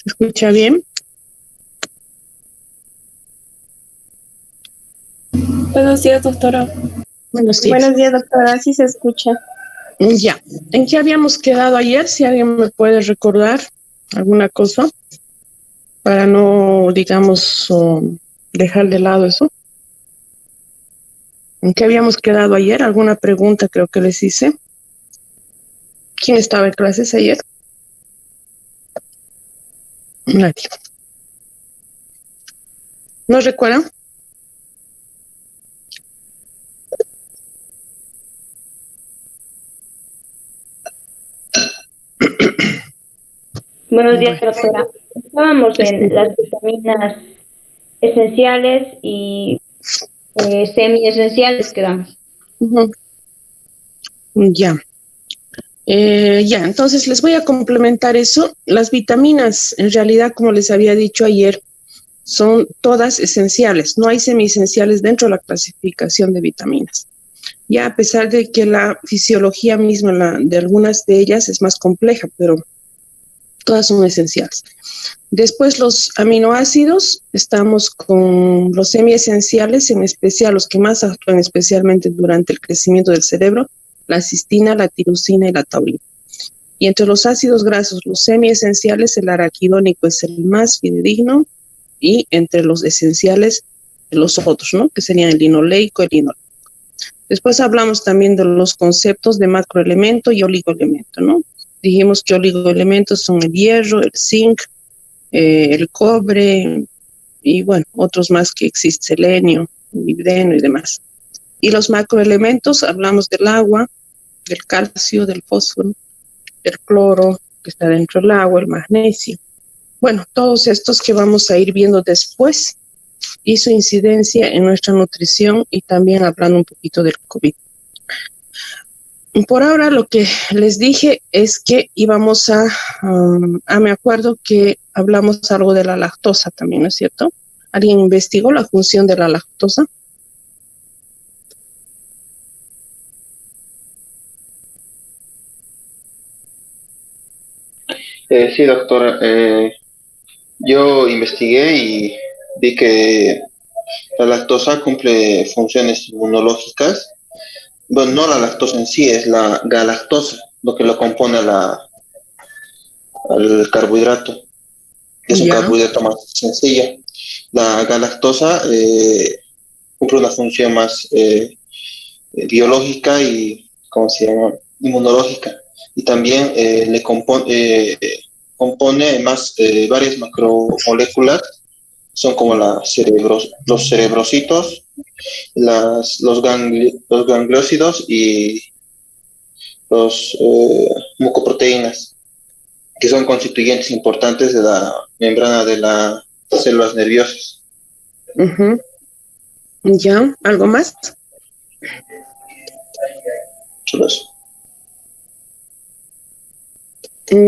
¿Escucha bien? Buenos días, doctora. Buenos días. Buenos días, doctora. Sí se escucha. Ya. ¿En qué habíamos quedado ayer? Si alguien me puede recordar alguna cosa para no, digamos, dejar de lado eso. ¿En qué habíamos quedado ayer? ¿Alguna pregunta creo que les hice? ¿Quién estaba en clases ayer? Nadie. ¿No recuerdan? Buenos días, Bueno, doctora. Estábamos en las vitaminas esenciales y semiesenciales, quedamos. ujú. Ya. Ya, entonces les voy a complementar eso. Las vitaminas, en realidad, como les había dicho ayer, son todas esenciales. No hay semiesenciales dentro de la clasificación de vitaminas. Ya a pesar de que la fisiología misma de algunas de ellas es más compleja, pero todas son esenciales. Después los aminoácidos, estamos con los semiesenciales, en especial los que más actúan especialmente durante el crecimiento del cerebro, la cistina, la tirosina y la taurina. Y entre los ácidos grasos, los semiesenciales, el araquidónico es el más fidedigno, y entre los esenciales, los otros, ¿no? Que serían el linoleico, el linoleico. Después hablamos también de los conceptos de macroelemento y oligoelemento, ¿no? Dijimos que oligoelementos son el hierro, el zinc, el cobre y bueno, otros más que existen, selenio, molibdeno y demás. Y los macroelementos, hablamos del agua, del calcio, del fósforo, del cloro, que está dentro del agua, el magnesio. Bueno, todos estos que vamos a ir viendo después y su incidencia en nuestra nutrición y también hablando un poquito del COVID. Por ahora lo que les dije es que íbamos me acuerdo que hablamos algo de la lactosa también, ¿no es cierto? ¿Alguien investigó la función de la lactosa? Sí, doctora. Yo investigué y vi que la lactosa cumple funciones inmunológicas. Bueno, no la lactosa en sí, es la galactosa, lo que lo compone al carbohidrato, que es un Ya, carbohidrato más sencillo. La galactosa cumple una función más biológica y, ¿cómo se llama? Inmunológica. Y también compone más varias macromoléculas, son como los cerebrocitos, los gangliósidos y los mucoproteínas, que son constituyentes importantes de la membrana de las células nerviosas. uh-huh. Ya, ¿algo más? Solo eso.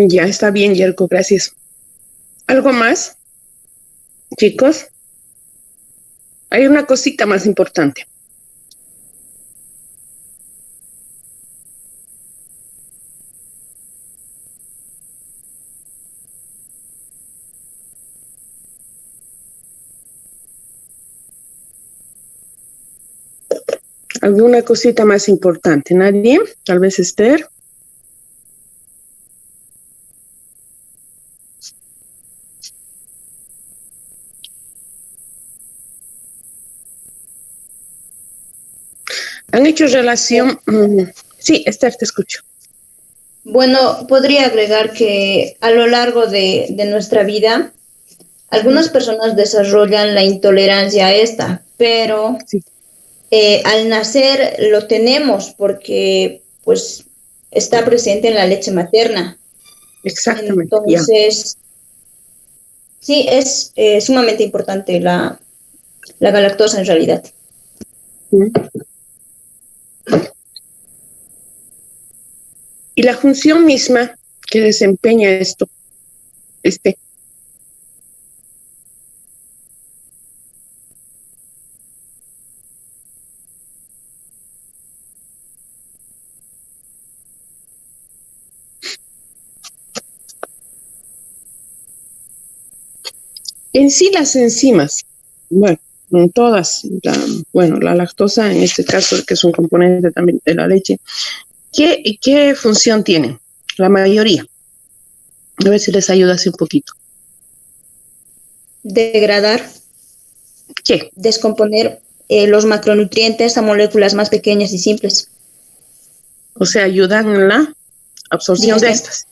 Ya está bien, Yerko, gracias. ¿Algo más, chicos? Hay una cosita más importante. ¿Alguna cosita más importante? ¿Nadie? Tal vez Esther. ¿Han hecho relación? Sí, Esther, te escucho. Bueno, podría agregar que a lo largo de nuestra vida, algunas personas desarrollan la intolerancia a esta, pero Sí, al nacer lo tenemos porque pues está presente en la leche materna. exactamente, ya. Entonces, sí, es sumamente importante la galactosa en realidad. Y la función misma que desempeña esto, este. En sí las enzimas, bueno, en todas, la lactosa en este caso, que es un componente también de la leche, ¿qué función tienen? La mayoría. A ver si les ayuda así un poquito. Degradar, ¿Qué? descomponer los macronutrientes a moléculas más pequeñas y simples. O sea, ayudan en la absorción de Digestión. estas.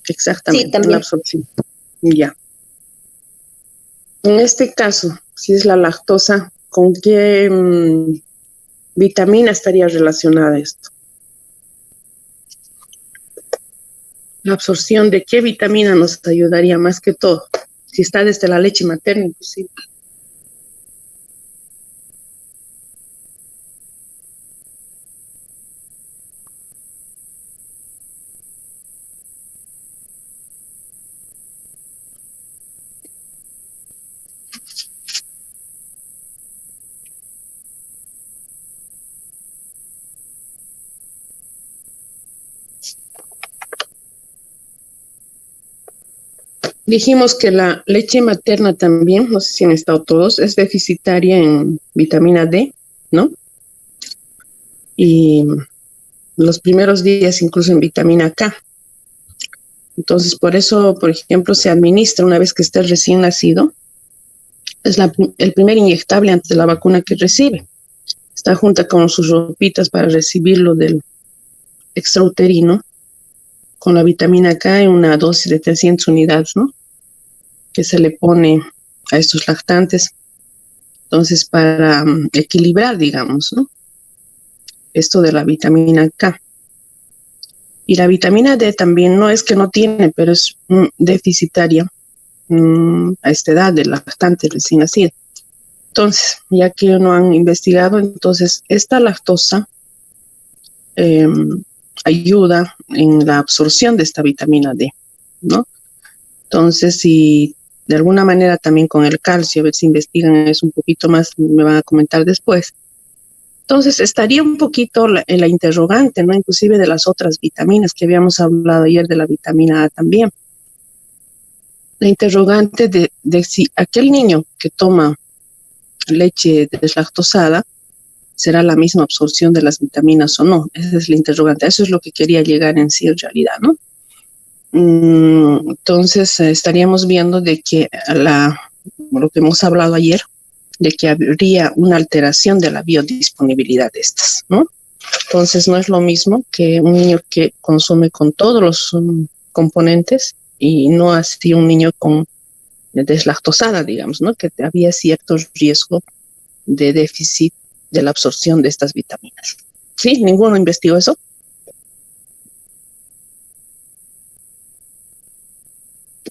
Exactamente, Sí, también. en la absorción. Ya. En este caso, si es la lactosa, ¿con qué vitamina estaría relacionada esto? La absorción de qué vitamina nos ayudaría más que todo, si está desde la leche materna, inclusive. Dijimos que la leche materna también, no sé si han estado todos, es deficitaria en vitamina D, ¿no? Y los primeros días incluso en vitamina K. Entonces, por eso, por ejemplo, se administra una vez que esté recién nacido. Es el primer inyectable antes de la vacuna que recibe. Está junta con sus ropitas para recibirlo del extrauterino, con la vitamina K en una dosis de 300 unidades, ¿no? Que se le pone a estos lactantes. Entonces, para equilibrar, digamos, ¿no? Esto de la vitamina K. Y la vitamina D también no es que no tiene, pero es deficitaria a esta edad del lactante recién nacido. Entonces, ya que no han investigado, entonces esta lactosa ayuda en la absorción de esta vitamina D, ¿no? Entonces, si de alguna manera también con el calcio, a ver si investigan eso un poquito más, me van a comentar después. Entonces, estaría un poquito la interrogante, ¿no? Inclusive de las otras vitaminas que habíamos hablado ayer, de la vitamina A también. La interrogante de si aquel niño que toma leche deslactosada será la misma absorción de las vitaminas o no. Esa es la interrogante. Eso es lo que quería llegar en sí en realidad, ¿no? Entonces, estaríamos viendo de que lo que hemos hablado ayer, de que habría una alteración de la biodisponibilidad de estas, ¿no? Entonces, no es lo mismo que un niño que consume con todos los componentes y no así un niño con deslactosada, digamos, ¿no? Que había cierto riesgo de déficit de la absorción de estas vitaminas. ¿Sí? ¿Ninguno investigó eso?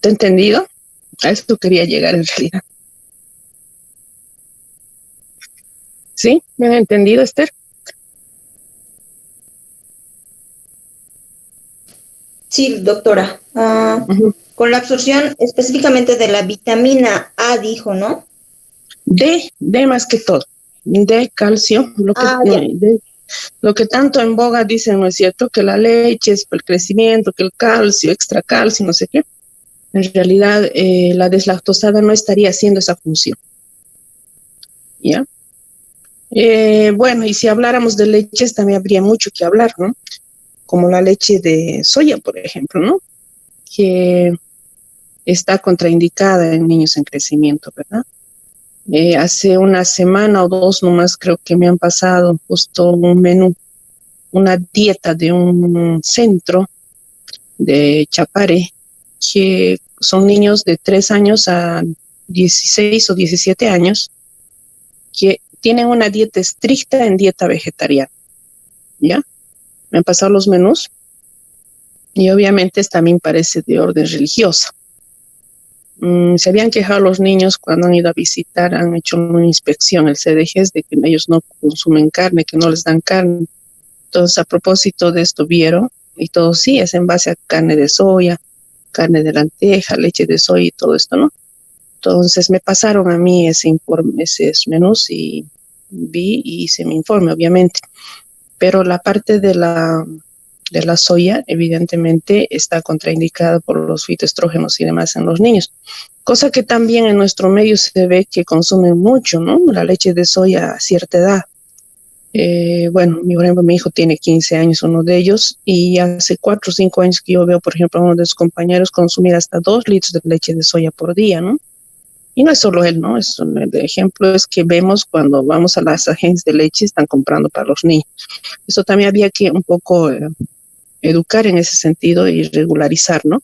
¿Te he entendido? A eso quería llegar en realidad. ¿Sí? ¿Me han entendido, Esther? Sí, doctora. Uh-huh. Con la absorción específicamente de la vitamina A, dijo, ¿no? D más que todo. D, calcio, lo que tanto en boga dicen, ¿no es cierto? Que la leche es para el crecimiento, que el calcio, extra calcio, no sé qué. En realidad, la deslactosada no estaría haciendo esa función. ¿Ya? Bueno, y si habláramos de leches, también habría mucho que hablar, ¿no? Como la leche de soya, por ejemplo, ¿no? Que está contraindicada en niños en crecimiento, ¿verdad? Hace una semana o dos nomás creo que me han pasado justo un menú, una dieta de un centro de Chapare, que son niños de 3 años a 16 o 17 años, que tienen una dieta estricta en dieta vegetariana, ¿ya? Me han pasado los menús y obviamente también parece de orden religiosa. Se habían quejado los niños cuando han ido a visitar, han hecho una inspección, el CDG, de que ellos no consumen carne, que no les dan carne. Entonces, a propósito de esto vieron, y todo sí, es en base a carne de soya, carne de lenteja, leche de soya y todo esto, ¿no? Entonces, me pasaron a mí ese informe, esos menús y vi y hice mi informe, obviamente. Pero la parte de la soya, evidentemente, está contraindicada por los fitoestrógenos y demás en los niños. cosa que también en nuestro medio se ve que consumen mucho, ¿no? La leche de soya a cierta edad. Bueno, por ejemplo, mi hijo tiene 15 años, uno de ellos, y hace 4 o 5 años que yo veo, por ejemplo, a uno de sus compañeros consumir hasta 2 litros de leche de soya por día, ¿no? Y no es solo él, ¿no? El ejemplo es que vemos cuando vamos a las agencias de leche, están comprando para los niños. Eso también había que un poco educar en ese sentido y regularizar, ¿no?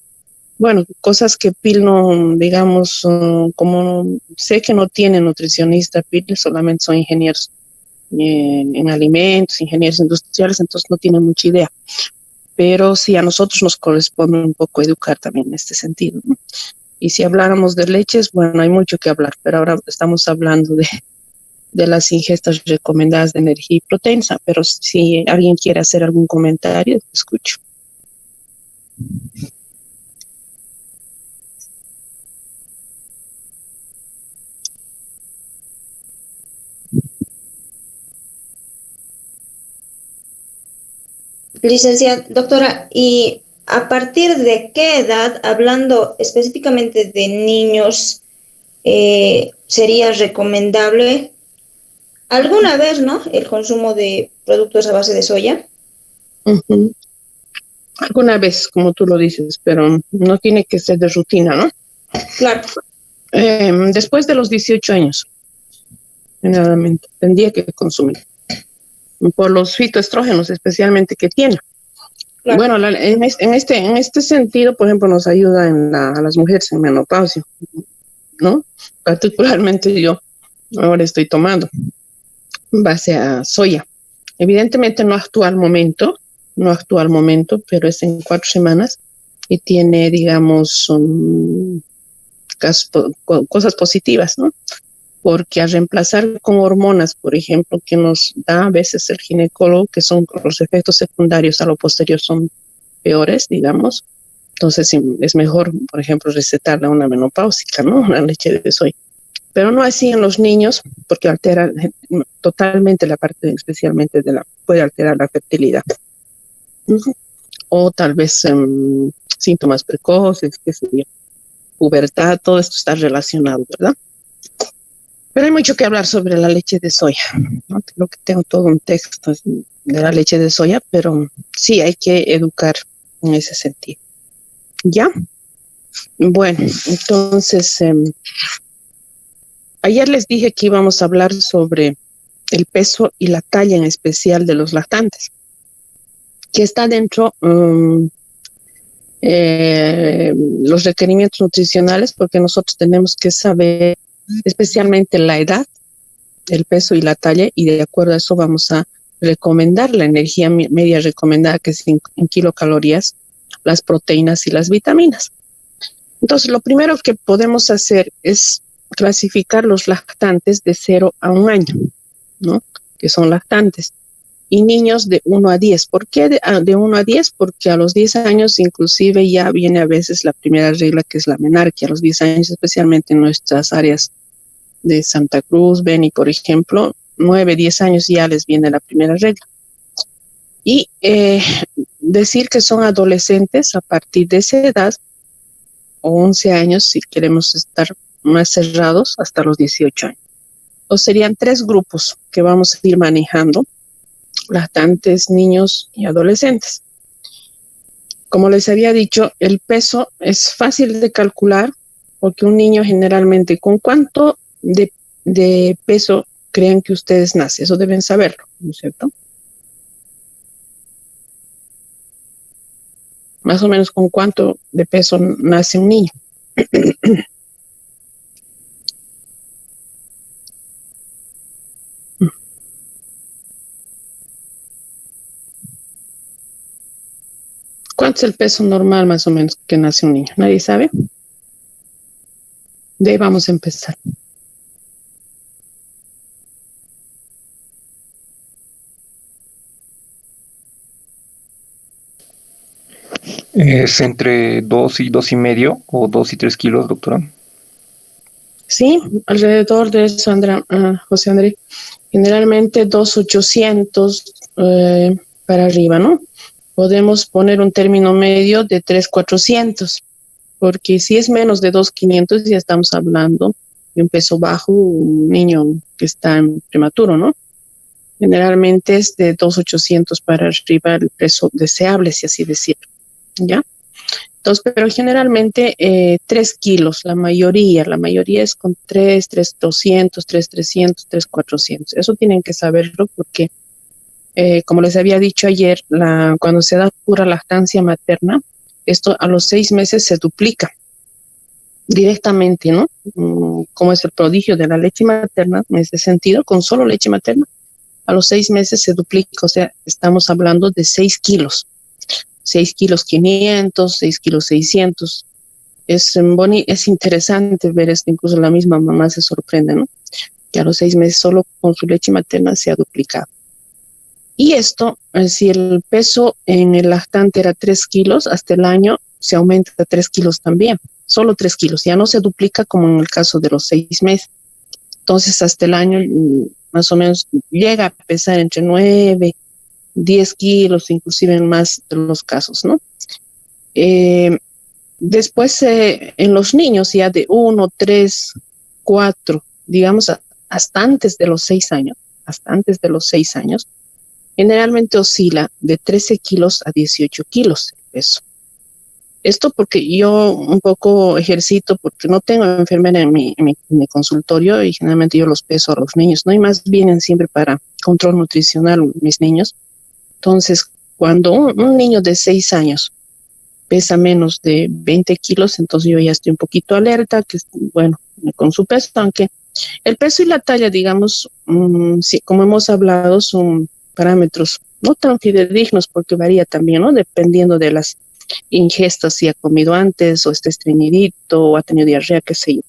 Bueno, cosas que PIL no, digamos, como sé que no tiene nutricionista, PIL solamente son ingenieros en alimentos, ingenieros industriales, entonces no tienen mucha idea. Pero sí, a nosotros nos corresponde un poco educar también en este sentido, ¿no? Y si habláramos de leches, bueno, hay mucho que hablar, pero ahora estamos hablando de las ingestas recomendadas de energía y proteína, pero si alguien quiere hacer algún comentario, escucho. Licenciada, doctora, ¿y a partir de qué edad, hablando específicamente de niños, sería recomendable alguna vez, ¿no?, el consumo de productos a base de soya? Uh-huh. Alguna vez, como tú lo dices, pero no tiene que ser de rutina, ¿no? Claro. Después de los 18 años, generalmente, tendría que consumir. Por los fitoestrógenos especialmente que tiene. Claro. Bueno, en este sentido, por ejemplo, nos ayuda a las mujeres en menopausia, ¿no? Particularmente yo ahora estoy tomando en base a soya. Evidentemente no actúa al momento, pero es en 4 semanas y tiene, digamos, cosas positivas, ¿no? Porque al reemplazar con hormonas, por ejemplo, que nos da a veces el ginecólogo, que son los efectos secundarios a lo posterior son peores, digamos, entonces es mejor, por ejemplo, recetarle una menopáusica, ¿no? Una leche de soya. Pero no así en los niños, porque altera totalmente la parte, especialmente puede alterar la fertilidad. O tal vez síntomas precoces, qué sé yo, pubertad, todo esto está relacionado, ¿verdad? Pero hay mucho que hablar sobre la leche de soya, ¿no? Creo que tengo todo un texto de la leche de soya, pero sí hay que educar en ese sentido. ¿Ya? Bueno, entonces, ayer les dije que íbamos a hablar sobre el peso y la talla en especial de los lactantes, que está dentro los requerimientos nutricionales, porque nosotros tenemos que saber especialmente la edad, el peso y la talla, y de acuerdo a eso vamos a recomendar la energía media recomendada, que es en kilocalorías, las proteínas y las vitaminas. Entonces, lo primero que podemos hacer es clasificar los lactantes de 0 a 1 año, ¿no? Que son lactantes. Y niños de 1 a 10. ¿Por qué de 1 a 10? Porque a los 10 años inclusive ya viene a veces la primera regla, que es la menarquia. A los 10 años, especialmente en nuestras áreas de Santa Cruz, Beni, por ejemplo, 9, 10 años ya les viene la primera regla. Y decir que son adolescentes a partir de esa edad, o 11 años, si queremos estar más cerrados, hasta los 18 años. O serían 3 grupos que vamos a ir manejando: lactantes, niños y adolescentes. Como les había dicho, el peso es fácil de calcular, porque un niño generalmente, ¿con cuánto de peso creen que ustedes nacen? Eso deben saberlo, ¿no es cierto? Más o menos, ¿con cuánto de peso nace un niño? ¿Cuánto es el peso normal más o menos que nace un niño? ¿Nadie sabe? De ahí vamos a empezar. Es entre 2 y 2,5 o 2 y 3 kilos, doctora. Sí, alrededor de eso, José Andrés. Generalmente 2,800 para arriba, ¿no? Podemos poner un término medio de 3,400. porque si es menos de 2.500 ya estamos hablando de un peso bajo, un niño que está en prematuro, ¿no? Generalmente es de 2.800 para arriba el peso deseable, si así decirlo, ¿ya? Entonces, pero generalmente 3 kilos, la mayoría es con 3.200, 3.300, 3.400. Eso tienen que saberlo porque, como les había dicho ayer, cuando se da pura lactancia materna, esto a los 6 meses se duplica directamente, ¿no? Como es el prodigio de la leche materna, en ese sentido, con solo leche materna, a los 6 meses se duplica, o sea, estamos hablando de 6 kilos. 6 kilos 500, 6 kilos 600. Es interesante ver esto, incluso la misma mamá se sorprende, ¿no? Que a los 6 meses solo con su leche materna se ha duplicado. Y esto, si el peso en el lactante era 3 kilos, hasta el año se aumenta a 3 kilos también, solo 3 kilos, ya no se duplica como en el caso de los 6 meses. Entonces, hasta el año, más o menos, llega a pesar entre 9, 10 kilos, inclusive en más de los casos, ¿no? Después, en los niños ya de 1, 3, 4, digamos, hasta antes de los 6 años, generalmente oscila de 13 kilos a 18 kilos el peso. Esto porque yo un poco ejercito, porque no tengo enfermera en mi consultorio y generalmente yo los peso a los niños, ¿no? Y más vienen siempre para control nutricional mis niños. Entonces, cuando un niño de 6 años pesa menos de 20 kilos, entonces yo ya estoy un poquito alerta, que bueno, con su peso, aunque el peso y la talla, digamos, sí, como hemos hablado, son parámetros no tan fidedignos porque varía también, ¿no? Dependiendo de las ingestas, si ha comido antes o está estreñidito o ha tenido diarrea, qué sé yo.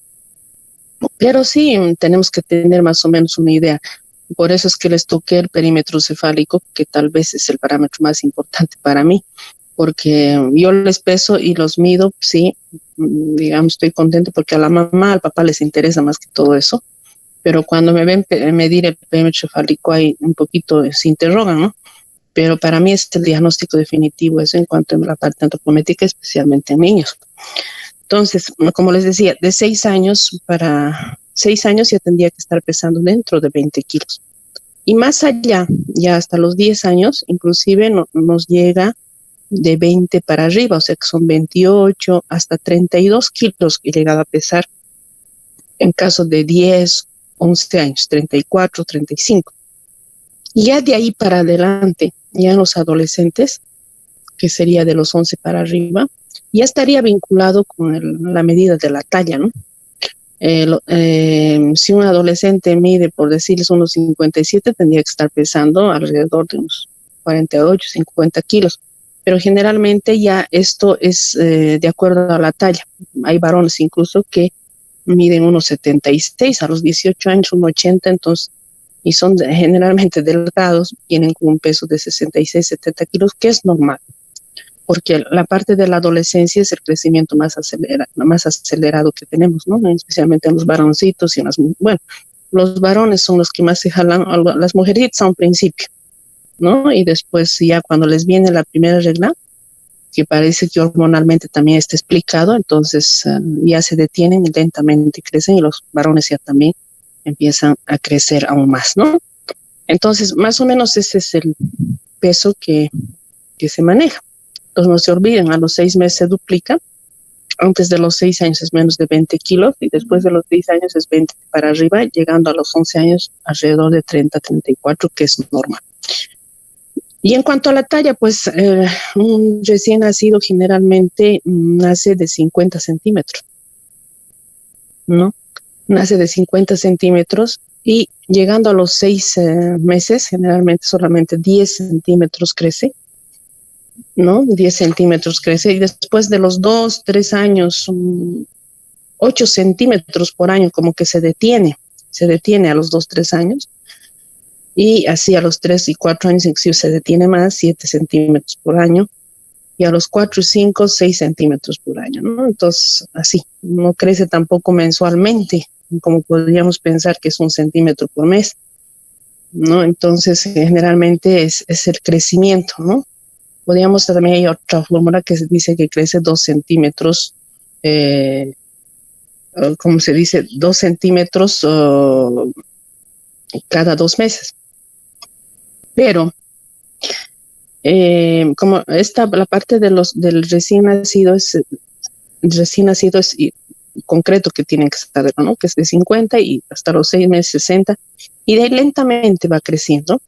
Pero sí tenemos que tener más o menos una idea. Por eso es que les toqué el perímetro cefálico, que tal vez es el parámetro más importante para mí, porque yo les peso y los mido, sí, digamos, estoy contento porque a la mamá, al papá les interesa más que todo eso, pero cuando me ven medir el perímetro cefálico ahí un poquito se interrogan, ¿no? Pero para mí es el diagnóstico definitivo, eso en cuanto a la parte antropométrica, especialmente en niños. Entonces, como les decía, de 6 años para 6 años ya tendría que estar pesando dentro de 20 kilos. Y más allá, ya hasta los 10 años, inclusive nos llega de 20 para arriba, o sea que son 28 hasta 32 kilos que he llegado a pesar en caso de 10, 11 años, 34, 35. Y ya de ahí para adelante, ya en los adolescentes, que sería de los 11 para arriba, ya estaría vinculado con la medida de la talla, ¿no? Si un adolescente mide, por decirles, unos 57, tendría que estar pesando alrededor de unos 48, 50 kilos. Pero generalmente ya esto es de acuerdo a la talla. Hay varones incluso que miden unos 76, a los 18 años, unos 80, entonces, y son generalmente delgados, tienen un peso de 66, 70 kilos, que es normal, porque la parte de la adolescencia es el crecimiento más acelerado que tenemos, ¿no? Especialmente en los varoncitos y en bueno, los varones son los que más se jalan, las mujeres a un principio, ¿no? Y después ya cuando les viene la primera regla, que parece que hormonalmente también está explicado, entonces ya se detienen y lentamente crecen y los varones ya también empiezan a crecer aún más, ¿no? Entonces, más o menos ese es el peso que se maneja. Entonces, no se olviden, a los 6 meses se duplica, antes de los 6 años es menos de 20 kilos y después de los 10 años es 20 para arriba, llegando a los 11 años alrededor de 30, 34, que es normal. Y en cuanto a la talla, pues un recién nacido generalmente nace de 50 centímetros, ¿no? Nace de 50 centímetros y llegando a los 6 meses, generalmente solamente 10 centímetros crece, ¿no? 10 centímetros crece y después de los 2, 3 años, 8 centímetros por año como que se detiene a los 2, 3 años y así a los 3 y 4 años inclusive se detiene más, 7 centímetros por año y a los 4 y 5, 6 centímetros por año, ¿no? Entonces así, no crece tampoco mensualmente, como podríamos pensar que es 1 centímetro por mes, ¿no? Entonces generalmente es el crecimiento, ¿no? Podríamos también hay otra fórmula que dice que crece 2 centímetros como se dice, 2 centímetros cada 2 meses. Pero como la parte del recién nacido es concreto que tienen que saber, ¿no? Que es de 50 y hasta los 6 meses 60, y de ahí lentamente va creciendo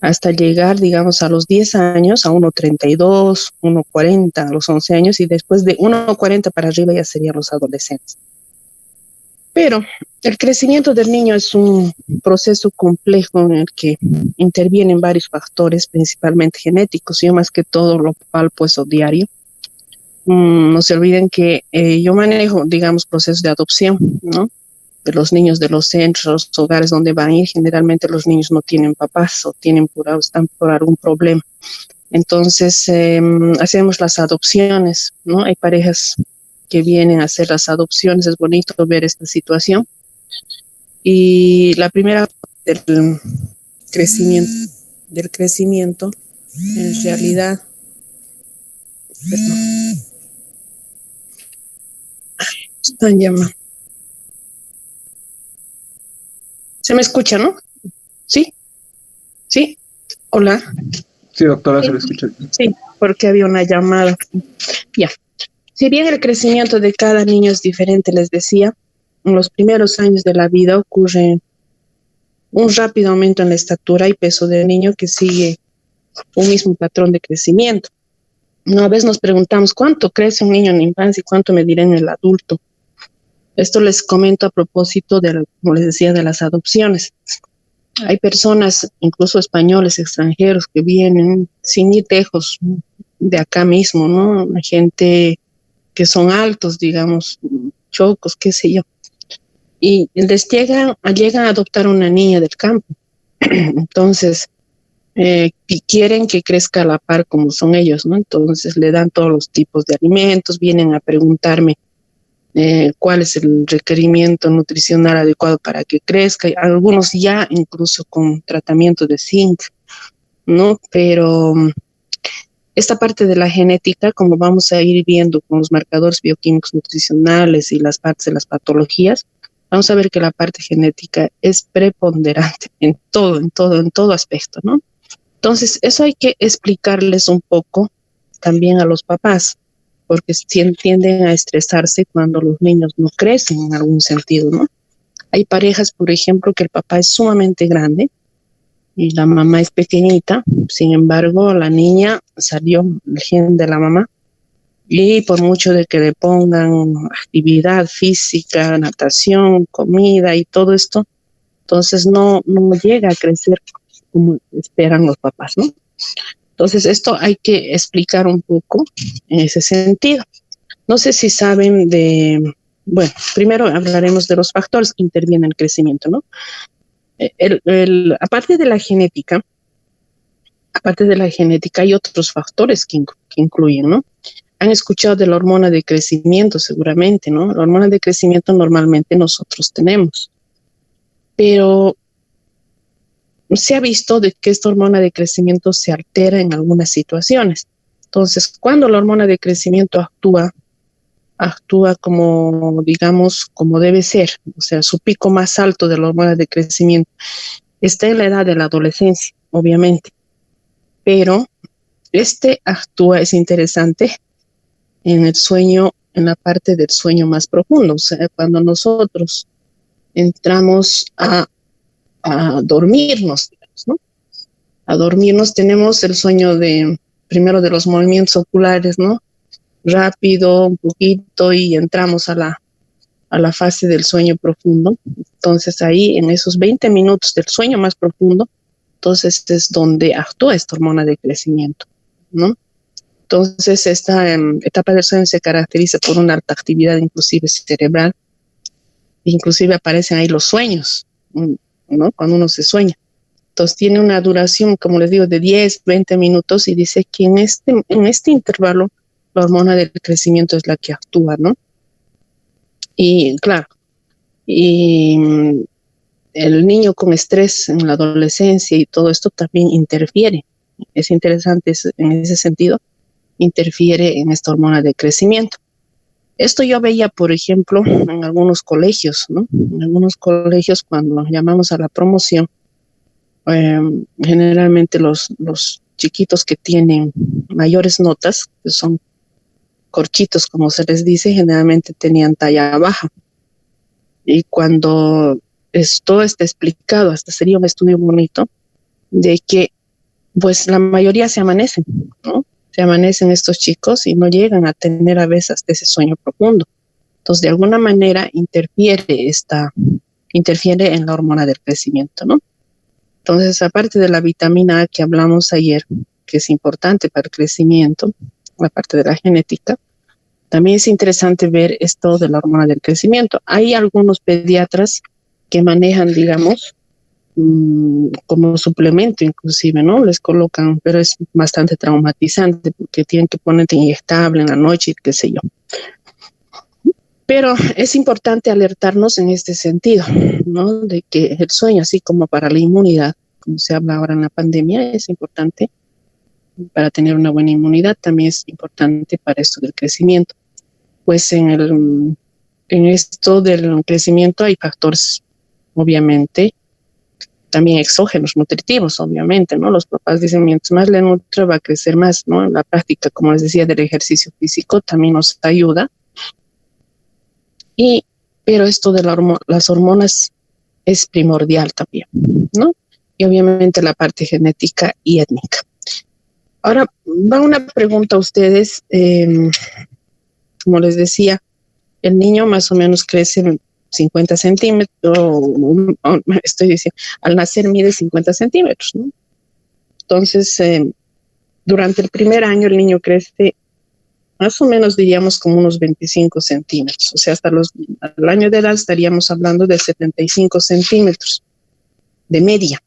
hasta llegar, digamos, a los 10 años, a 1,32, 1,40 a los 11 años, y después de 1,40 para arriba ya serían los adolescentes. Pero el crecimiento del niño es un proceso complejo en el que intervienen varios factores, principalmente genéticos. Yo más que todo lo palpo eso diario. No se olviden que yo manejo, digamos, procesos de adopción, ¿no? De los niños de los centros, hogares donde van a ir. Generalmente los niños no tienen papás o están por algún problema. Entonces, hacemos las adopciones, ¿no? Hay parejas que vienen a hacer las adopciones. Es bonito ver esta situación. Y la primera del crecimiento, en realidad, están llamando. ¿Se me escucha, no? ¿Sí? ¿Sí? Hola. Sí, doctora, se le escucha. Sí, porque había una llamada. Ya. Si bien el crecimiento de cada niño es diferente, les decía, en los primeros años de la vida ocurre un rápido aumento en la estatura y peso del niño que sigue un mismo patrón de crecimiento. Una vez nos preguntamos cuánto crece un niño en la infancia y cuánto medirá en el adulto. Esto les comento a propósito como les decía, de las adopciones. Hay personas, incluso españoles, extranjeros, que vienen sin ir lejos de acá mismo, ¿no? Gente que son altos, digamos, chocos, qué sé yo. Y les llegan a adoptar una niña del campo. Entonces, y quieren que crezca a la par como son ellos, ¿no? Entonces le dan todos los tipos de alimentos, vienen a preguntarme cuál es el requerimiento nutricional adecuado para que crezca, algunos ya incluso con tratamiento de zinc, ¿no? Pero esta parte de la genética, como vamos a ir viendo con los marcadores bioquímicos nutricionales y las partes de las patologías, vamos a ver que la parte genética es preponderante en todo aspecto, ¿no? Entonces, eso hay que explicarles un poco también a los papás, porque tienden a estresarse cuando los niños no crecen en algún sentido, ¿no? Hay parejas, por ejemplo, que el papá es sumamente grande y la mamá es pequeñita. Sin embargo, la niña salió el gen de la mamá, y por mucho de que le pongan actividad física, natación, comida y todo esto, entonces no llega a crecer como esperan los papás, ¿no? Entonces, esto hay que explicar un poco en ese sentido. No sé si saben bueno, primero hablaremos de los factores que intervienen en el crecimiento, ¿no? Aparte de la genética hay otros factores que incluyen, ¿no? Han escuchado de la hormona de crecimiento seguramente, ¿no? La hormona de crecimiento normalmente nosotros tenemos, pero se ha visto de que esta hormona de crecimiento se altera en algunas situaciones. Entonces, cuando la hormona de crecimiento actúa como, digamos, como debe ser, o sea, su pico más alto de la hormona de crecimiento está en la edad de la adolescencia, obviamente, pero es interesante en el sueño, en la parte del sueño más profundo, o sea, cuando nosotros entramos a dormirnos, digamos, ¿no? A dormirnos tenemos el sueño primero de los movimientos oculares, ¿no? Rápido, un poquito, y entramos a la fase del sueño profundo. Entonces ahí, en esos 20 minutos del sueño más profundo, entonces es donde actúa esta hormona de crecimiento, ¿no? Entonces esta etapa del sueño se caracteriza por una alta actividad inclusive cerebral, inclusive aparecen ahí los sueños, ¿no? Cuando uno se sueña. Entonces tiene una duración, como les digo, de 10, 20 minutos, y dice que en este intervalo la hormona del crecimiento es la que actúa, ¿no? Y claro, el niño con estrés en la adolescencia y todo esto también interfiere. Es interesante en ese sentido, interfiere en esta hormona de crecimiento. Esto yo veía, por ejemplo, en algunos colegios, ¿no? En algunos colegios cuando llamamos a la promoción, eh, generalmente los chiquitos que tienen mayores notas, que son corchitos, como se les dice, generalmente tenían talla baja. Y cuando esto está explicado, hasta sería un estudio bonito, de que pues la mayoría se amanecen, ¿no? Se amanecen estos chicos y no llegan a tener a veces ese sueño profundo. Entonces, de alguna manera interfiere en la hormona del crecimiento, ¿no? Entonces, aparte de la vitamina A que hablamos ayer, que es importante para el crecimiento, aparte de la genética, también es interesante ver esto de la hormona del crecimiento. Hay algunos pediatras que manejan, digamos, como suplemento inclusive, ¿no? Les colocan, pero es bastante traumatizante porque tienen que ponerte inyectable en la noche, qué sé yo. Pero es importante alertarnos en este sentido, ¿no? De que el sueño, así como para la inmunidad, como se habla ahora en la pandemia, es importante para tener una buena inmunidad, también es importante para esto del crecimiento. Pues en esto del crecimiento hay factores, obviamente, también exógenos, nutritivos, obviamente, ¿no? Los papás dicen, mientras más le nutre, va a crecer más, ¿no? La práctica, como les decía, del ejercicio físico también nos ayuda. Pero esto de las hormonas es primordial también, ¿no? Y obviamente la parte genética y étnica. Ahora, va una pregunta a ustedes. Como les decía, el niño más o menos crece 50 centímetros, estoy diciendo, al nacer mide 50 centímetros, ¿no? Entonces, durante el primer año el niño crece más o menos diríamos como unos 25 centímetros, o sea, al año de edad estaríamos hablando de 75 centímetros de media,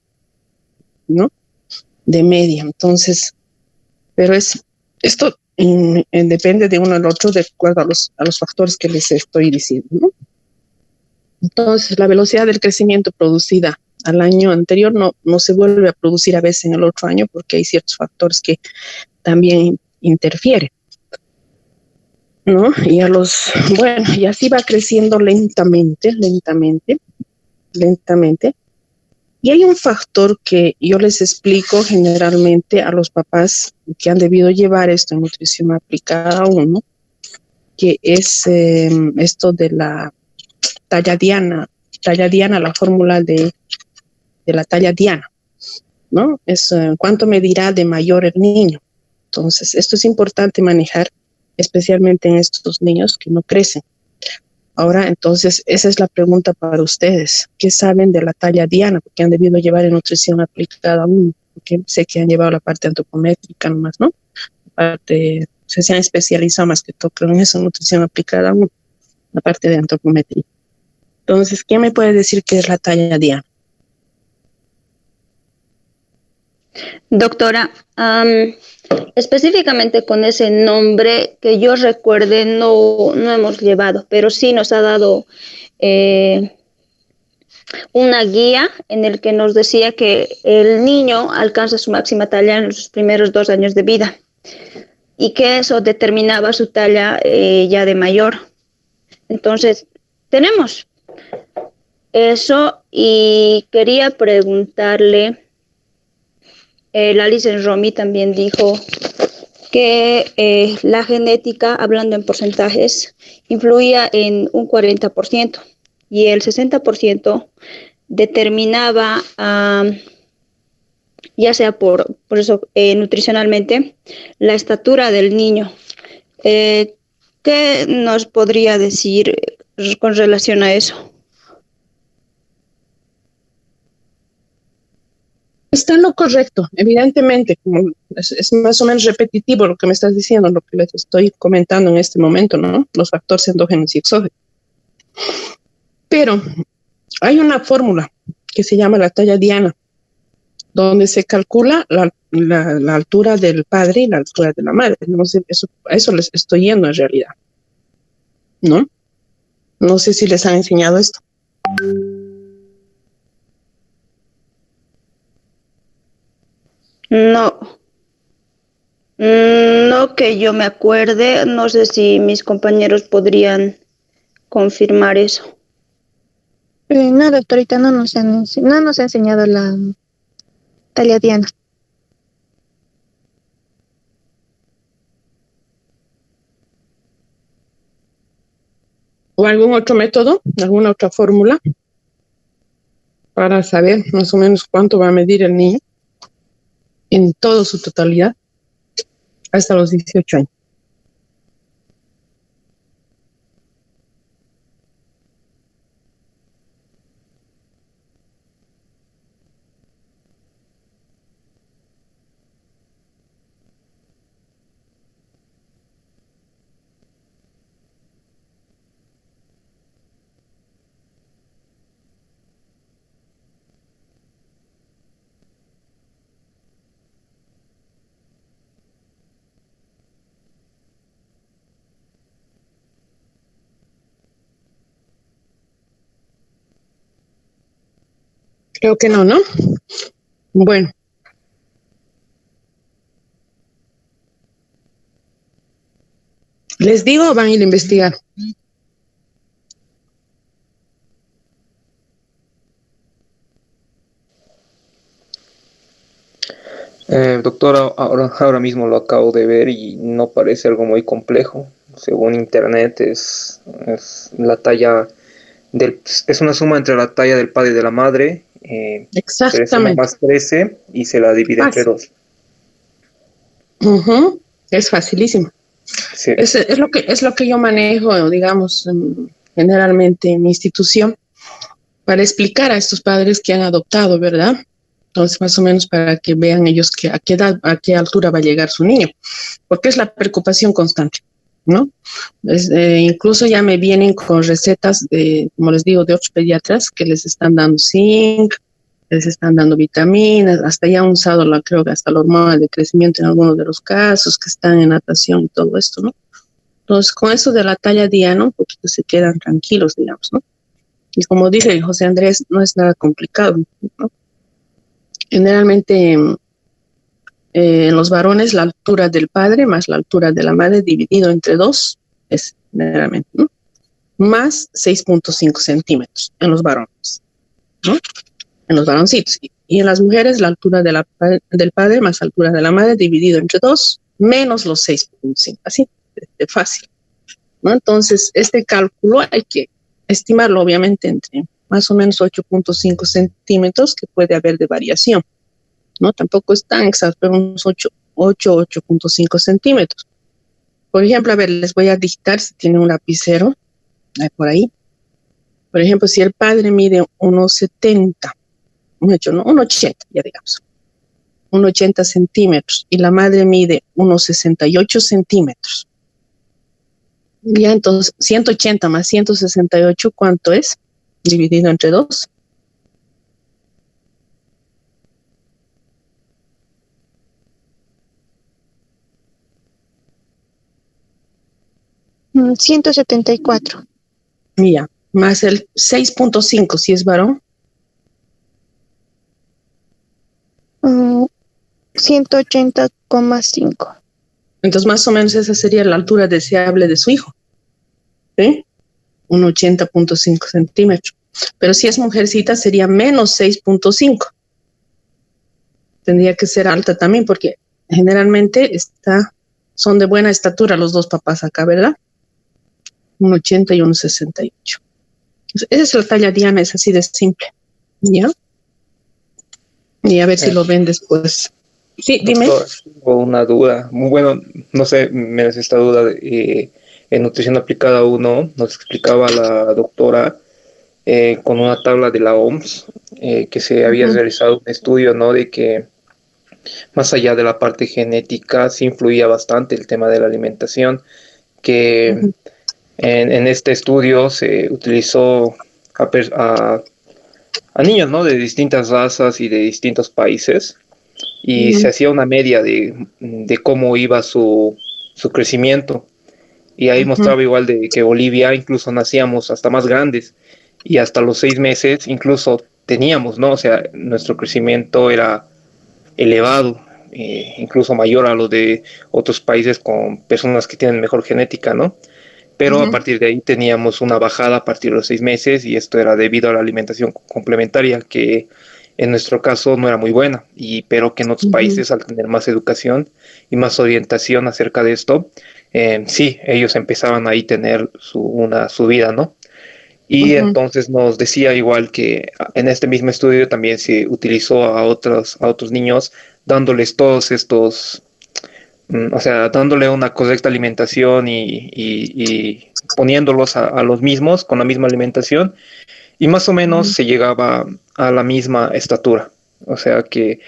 ¿no? De media, entonces, pero esto depende de uno al otro de acuerdo a los factores que les estoy diciendo, ¿no? Entonces, la velocidad del crecimiento producida al año anterior no se vuelve a producir a veces en el otro año porque hay ciertos factores que también interfieren, ¿no? Y así va creciendo lentamente. Y hay un factor que yo les explico generalmente a los papás que han debido llevar esto en nutrición aplicada a uno, que es esto de la talla diana, la fórmula de la talla diana, ¿no? Es cuánto medirá de mayor el niño. Entonces, esto es importante manejar, especialmente en estos niños que no crecen. Ahora, entonces, esa es la pregunta para ustedes. ¿Qué saben de la talla diana? Porque han debido llevar en nutrición aplicada aún, porque sé que han llevado la parte antropométrica nomás, ¿no? Se han especializado más que todo en eso, nutrición aplicada aún, la parte de antropometría. Entonces, ¿quién me puede decir qué es la talla diana? Doctora, específicamente con ese nombre que yo recuerde no hemos llevado, pero sí nos ha dado una guía en el que nos decía que el niño alcanza su máxima talla en los primeros 2 años de vida y que eso determinaba su talla ya de mayor. Entonces, tenemos eso y quería preguntarle, la licenciada Romy también dijo que la genética, hablando en porcentajes, influía en un 40% y el 60% determinaba, ya sea por eso nutricionalmente, la estatura del niño. ¿Qué nos podría decir con relación a eso? Está en lo correcto, evidentemente, como es más o menos repetitivo lo que me estás diciendo, lo que les estoy comentando en este momento, ¿no? Los factores endógenos y exógenos. Pero hay una fórmula que se llama la talla diana, donde se calcula la altura del padre y la altura de la madre. No sé, a eso les estoy yendo en realidad, ¿no? No sé si les han enseñado esto. No. No que yo me acuerde, no sé si mis compañeros podrían confirmar eso. No, doctorita, no nos ha enseñado la talla diana. ¿O algún otro método, alguna otra fórmula para saber más o menos cuánto va a medir el niño en toda su totalidad hasta los 18 años? Creo que no, ¿no? Bueno. ¿Les digo o van a ir a investigar? Doctora, ahora mismo lo acabo de ver y no parece algo muy complejo. Según internet es la talla es una suma entre la talla del padre y de la madre. 13 Exactamente. más 13 y se la divide entre Fácil. 2. Es facilísimo. Sí. Es lo que yo manejo, digamos, generalmente en mi institución, para explicar a estos padres que han adoptado, ¿verdad? Entonces, más o menos para que vean ellos que a qué edad, a qué altura va a llegar su niño, porque es la preocupación constante, ¿no? Incluso ya me vienen con recetas de, como les digo, de otros pediatras que les están dando zinc, les están dando vitaminas, hasta ya han usado, creo que hasta la hormona de crecimiento en algunos de los casos, que están en natación y todo esto, ¿no? Entonces, con eso de la talla diana, un poquito se quedan tranquilos, digamos, ¿no? Y como dice José Andrés, no es nada complicado, ¿no? Generalmente, en los varones, la altura del padre más la altura de la madre dividido entre 2 es generalmente, ¿no? Más 6.5 centímetros en los varones, ¿no? En los varoncitos. Y en las mujeres, la altura del padre más la altura de la madre dividido entre 2 menos los 6.5. Así de fácil, ¿no? Entonces, este cálculo hay que estimarlo, obviamente, entre más o menos 8.5 centímetros, que puede haber de variación, ¿no? Tampoco es tan exacto, pero unos 8.5 centímetros. Por ejemplo, a ver, les voy a dictar si tienen un lapicero por ahí. Por ejemplo, si el padre mide 1,70, no, 1,80, ya digamos, 1,80 centímetros, y la madre mide 1,68 centímetros. Ya, entonces, 180 más 168, ¿cuánto es? Dividido entre 2. Mm, 174. Ya, más el 6.5 si es varón. 180,5. Entonces, más o menos esa sería la altura deseable de su hijo, ¿sí? 1,80.5 centímetros. Pero si es mujercita, sería menos 6.5. Tendría que ser alta también, porque generalmente son de buena estatura los dos papás acá, ¿verdad? 1,80 y 1,68. Esa es la talla diana, es así de simple. ¿Ya? Y a ver si lo ven después. Sí, dime. Doctor, tengo una duda. Bueno, no sé, me hace esta duda en nutrición aplicada 1, nos explicaba la doctora con una tabla de la OMS que se había realizado un estudio, ¿no? De que más allá de la parte genética, sí influía bastante el tema de la alimentación, que en este estudio se utilizó a niños, ¿no? De distintas razas y de distintos países, y se hacía una media de cómo iba su crecimiento. Y ahí mostraba igual de que Bolivia incluso nacíamos hasta más grandes y hasta los 6 meses incluso teníamos, ¿no? O sea, nuestro crecimiento era elevado. incluso mayor a lo de otros países con personas que tienen mejor genética, ¿no? Pero a partir de ahí teníamos una bajada a partir de los 6 meses y esto era debido a la alimentación complementaria que en nuestro caso no era muy buena, pero que en otros países al tener más educación y más orientación acerca de esto, sí, ellos empezaban ahí a tener una subida, ¿no? Y entonces nos decía igual que en este mismo estudio también se utilizó a otros niños dándoles todos estos, o sea, dándole una correcta alimentación y poniéndolos a los mismos con la misma alimentación y más o menos se llegaba a la misma estatura. O sea que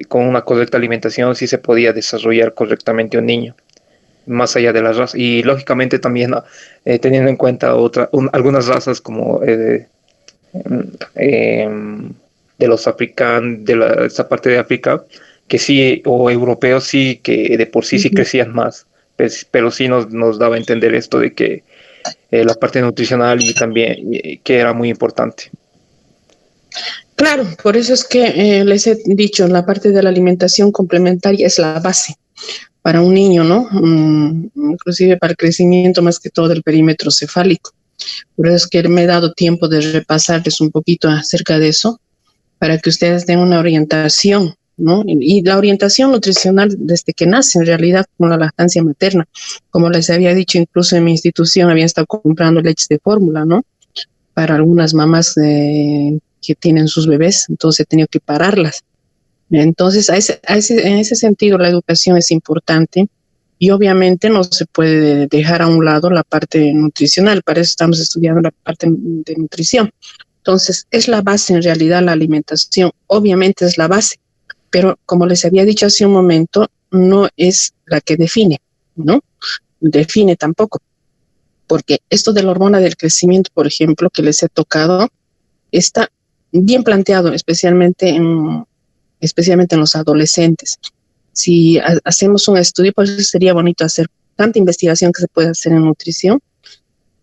con una correcta alimentación sí se podía desarrollar correctamente un niño, más allá de las razas. Y lógicamente también teniendo en cuenta algunas razas como de los africanos, esa parte de África, que sí, o europeos sí, que de por sí sí crecían más, pero sí nos daba a entender esto de que la parte nutricional y también que era muy importante. Claro, por eso es que les he dicho, la parte de la alimentación complementaria es la base para un niño, ¿no? Inclusive para el crecimiento más que todo del perímetro cefálico. Por eso es que me he dado tiempo de repasarles un poquito acerca de eso, para que ustedes den una orientación, ¿no? Y la orientación nutricional desde que nace, en realidad, con la lactancia materna. Como les había dicho, incluso en mi institución habían estado comprando leches de fórmula, ¿no? Para algunas mamás que tienen sus bebés, entonces he tenido que pararlas. Entonces, en ese sentido, la educación es importante y obviamente no se puede dejar a un lado la parte nutricional, para eso estamos estudiando la parte de nutrición. Entonces, es la base en realidad la alimentación, obviamente es la base, pero como les había dicho hace un momento, no es la que define, ¿no? Define tampoco, porque esto de la hormona del crecimiento, por ejemplo, que les he tocado, está bien planteado, especialmente en los adolescentes. Si hacemos un estudio, pues sería bonito hacer tanta investigación que se puede hacer en nutrición.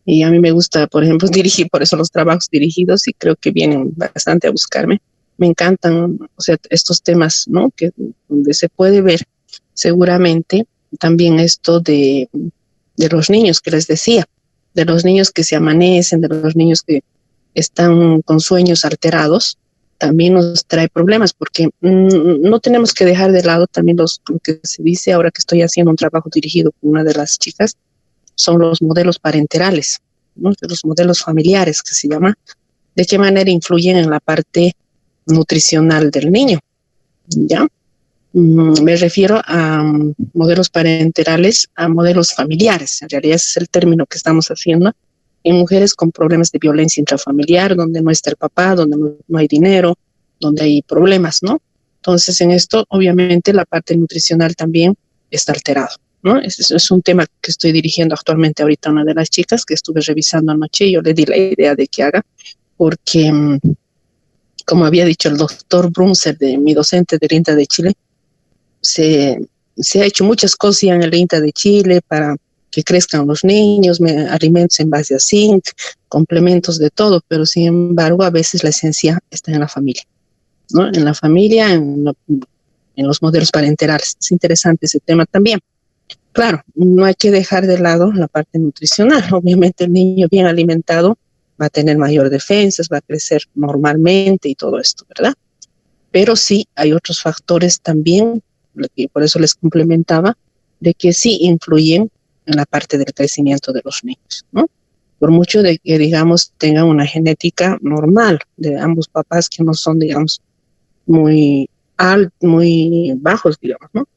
Y a mí me gusta, por ejemplo, dirigir, por eso los trabajos dirigidos, y creo que vienen bastante a buscarme. Me encantan, o sea, estos temas, ¿no? Donde se puede ver seguramente también esto de los niños que les decía, de los niños que se amanecen, de los niños que están con sueños alterados, también nos trae problemas, porque no tenemos que dejar de lado también lo que se dice ahora que estoy haciendo un trabajo dirigido con una de las chicas, son los modelos parenterales, ¿no? Los modelos familiares que se llama, de qué manera influyen en la parte nutricional del niño, ¿ya? Me refiero a modelos parenterales, a modelos familiares, en realidad ese es el término que estamos haciendo, en mujeres con problemas de violencia intrafamiliar, donde no está el papá, donde no hay dinero, donde hay problemas, ¿no? Entonces, en esto, obviamente, la parte nutricional también está alterada, ¿no? Es un tema que estoy dirigiendo actualmente ahorita a una de las chicas que estuve revisando anoche y yo le di la idea de que haga, porque, como había dicho el doctor Brunzer, mi docente del INTA de Chile, se ha hecho muchas cosas en el INTA de Chile para que crezcan los niños, alimentos en base a zinc, complementos de todo, pero sin embargo a veces la esencia está en la familia, ¿no? En la familia, en los modelos parenterales. Es interesante ese tema también. Claro, no hay que dejar de lado la parte nutricional. Obviamente el niño bien alimentado va a tener mayor defensas, va a crecer normalmente y todo esto, ¿verdad? Pero sí hay otros factores también, y por eso les complementaba, de que sí influyen en la parte del crecimiento de los niños, ¿no? Por mucho de que, digamos, tengan una genética normal de ambos papás que no son, digamos, muy bajos, digamos, ¿no?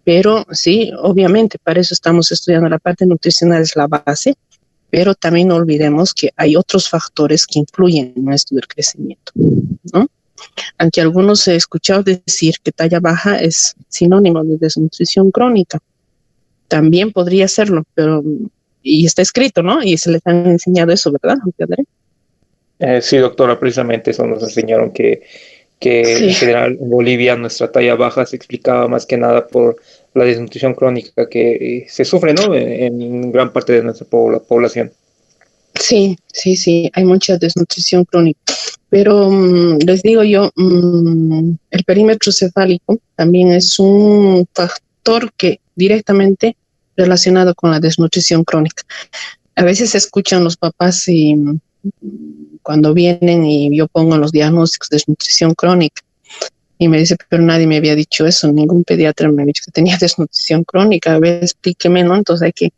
Pero sí, obviamente, para eso estamos estudiando la parte nutricional, es la base, pero también no olvidemos que hay otros factores que influyen en esto del crecimiento, ¿no? Aunque algunos he escuchado decir que talla baja es sinónimo de desnutrición crónica, también podría serlo, pero, y está escrito, ¿no? Y se les han enseñado eso, ¿verdad, André? Sí, doctora, precisamente eso nos enseñaron que sí. En general en Bolivia nuestra talla baja se explicaba más que nada por la desnutrición crónica que se sufre, ¿no? En gran parte de nuestra población. Sí, hay mucha desnutrición crónica. Pero les digo yo, el perímetro cefálico también es un factor que directamente relacionado con la desnutrición crónica. A veces se escuchan los papás y cuando vienen y yo pongo los diagnósticos de desnutrición crónica y me dice, pero nadie me había dicho eso, ningún pediatra me había dicho que tenía desnutrición crónica, a ver, explíqueme, ¿no? Entonces hay que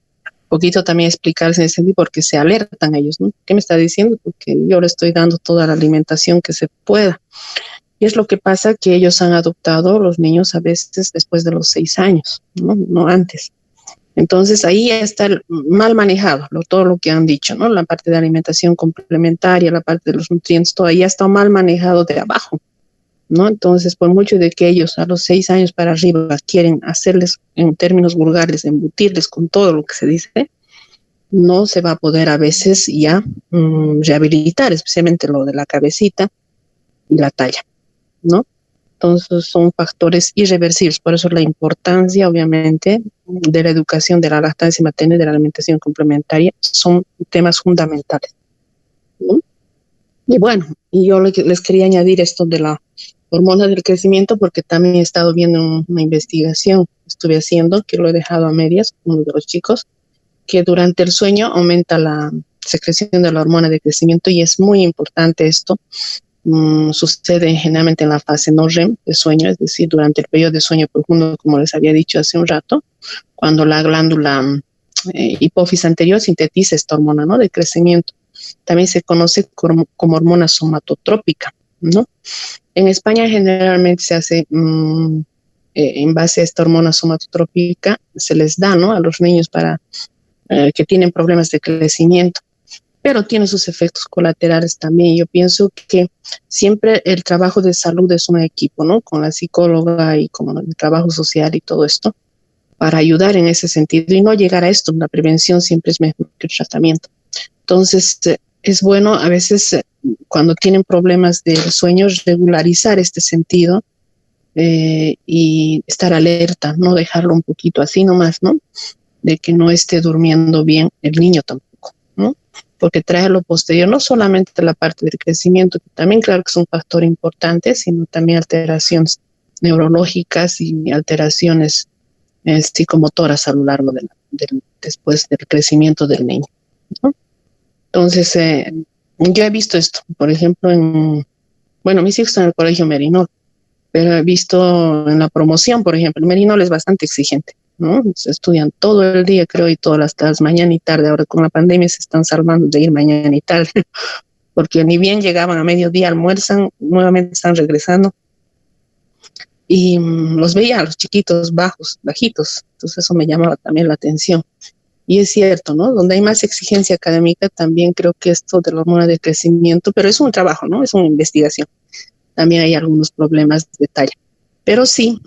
poquito también explicarles en ese sentido porque se alertan ellos, ¿no? ¿Qué me está diciendo? Porque yo le estoy dando toda la alimentación que se pueda. Y es lo que pasa que ellos han adoptado los niños a veces después de los 6 años, ¿no? No antes. Entonces ahí está mal manejado todo lo que han dicho, ¿no? La parte de alimentación complementaria, la parte de los nutrientes, todo ahí está mal manejado de abajo, ¿no? Entonces, por mucho de que ellos a los 6 años para arriba quieren hacerles, en términos vulgares, embutirles con todo lo que se dice, no se va a poder a veces ya rehabilitar, especialmente lo de la cabecita y la talla, ¿no? Entonces son factores irreversibles, por eso la importancia, obviamente, de la educación de la lactancia materna y de la alimentación complementaria son temas fundamentales, ¿no? Y bueno, y yo les quería añadir esto de la hormona del crecimiento porque también he estado viendo una investigación que estuve haciendo, que lo he dejado a medias, uno de los chicos, que durante el sueño aumenta la secreción de la hormona de crecimiento y es muy importante esto. Sucede generalmente en la fase no REM de sueño, es decir, durante el periodo de sueño profundo, como les había dicho hace un rato, cuando la glándula hipófisis anterior sintetiza esta hormona, ¿no?, de crecimiento. También se conoce como hormona somatotrópica, ¿no? En España generalmente se hace en base a esta hormona somatotrópica, se les da, ¿no?, a los niños para que tienen problemas de crecimiento, pero tiene sus efectos colaterales también. Yo pienso que siempre el trabajo de salud es un equipo, ¿no?, con la psicóloga y con el trabajo social y todo esto, para ayudar en ese sentido y no llegar a esto. La prevención siempre es mejor que el tratamiento. Entonces, es bueno a veces cuando tienen problemas de sueño regularizar este sentido y estar alerta, no dejarlo un poquito así nomás, ¿no?, de que no esté durmiendo bien el niño tampoco, ¿no? Porque trae lo posterior, no solamente la parte del crecimiento, que también claro que es un factor importante, sino también alteraciones neurológicas y alteraciones psicomotoras a lo largo después del crecimiento del niño, ¿no? Entonces, yo he visto esto, por ejemplo, bueno, mis hijos están en el colegio Merinol, pero he visto en la promoción, por ejemplo, el Merinol es bastante exigente, ¿no? Se estudian todo el día, creo, y todas las tardes, mañana y tarde. Ahora con la pandemia se están salvando de ir mañana y tarde, porque ni bien llegaban a mediodía, almuerzan, nuevamente están regresando. Y los veía a los chiquitos bajitos, entonces eso me llamaba también la atención. Y es cierto, ¿no? Donde hay más exigencia académica, también creo que esto de la hormona de crecimiento, pero es un trabajo, ¿no? Es una investigación. También hay algunos problemas de talla. Pero sí,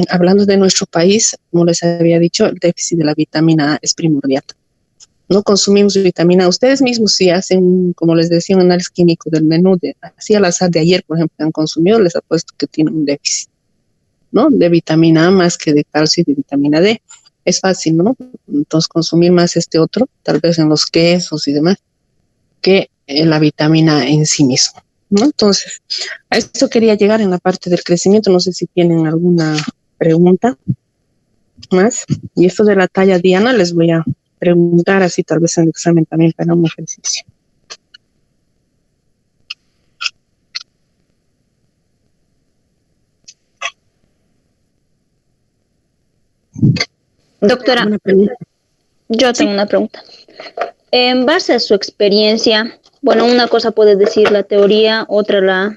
hablando de nuestro país, como les había dicho, el déficit de la vitamina A es primordial. No consumimos vitamina A. Ustedes mismos si hacen, como les decía, un análisis químico del menú, así al azar de ayer, por ejemplo, que han consumido, les apuesto que tienen un déficit, ¿no?, de vitamina A más que de calcio y de vitamina D. Es fácil, ¿no? Entonces consumir más este otro, tal vez en los quesos y demás, que la vitamina en sí mismo, ¿no? Entonces, a esto quería llegar en la parte del crecimiento. No sé si tienen alguna pregunta más. Y esto de la talla diana les voy a preguntar así tal vez en el examen también para un ejercicio. Doctora, yo tengo una pregunta. En base a su experiencia, bueno, una cosa puede decir la teoría, otra la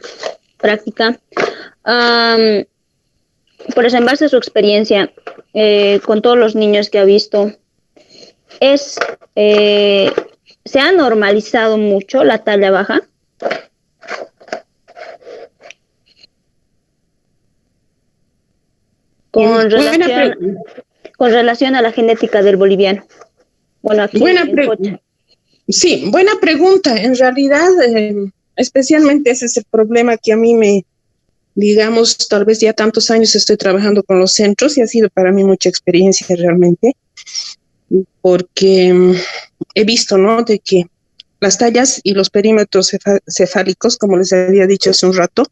práctica. Por eso, en base a su experiencia, con todos los niños que ha visto, ¿se ha normalizado mucho la talla baja? Con relación a la genética del boliviano. Bueno, aquí sí, buena pregunta. En realidad, especialmente ese es el problema que a mí digamos, tal vez ya tantos años estoy trabajando con los centros y ha sido para mí mucha experiencia realmente, porque he visto, ¿no?, de que las tallas y los perímetros cefálicos, como les había dicho hace un rato,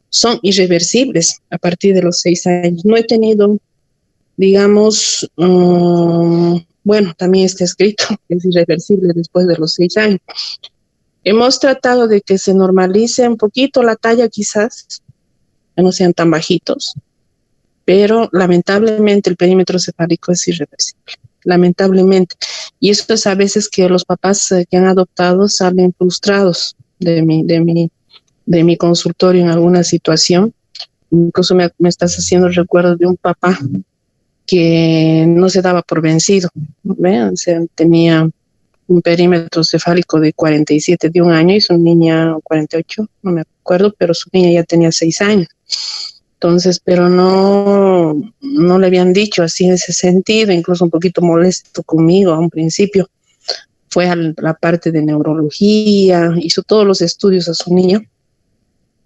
son irreversibles a partir de los 6 años. No he tenido, digamos, bueno, también está escrito que es irreversible después de los 6 años. Hemos tratado de que se normalice un poquito la talla, quizás, que no sean tan bajitos, pero lamentablemente el perímetro cefálico es irreversible, lamentablemente. Y esto es a veces que los papás que han adoptado salen frustrados de mi consultorio en alguna situación. Incluso me estás haciendo recuerdo de un papá que no se daba por vencido, ¿ve? O sea, tenía un perímetro cefálico de 47 de un año y su niña 48, no me acuerdo, pero su niña ya tenía 6 años. Entonces, pero no le habían dicho así en ese sentido, incluso un poquito molesto conmigo a un principio. Fue a la parte de neurología, hizo todos los estudios a su niño.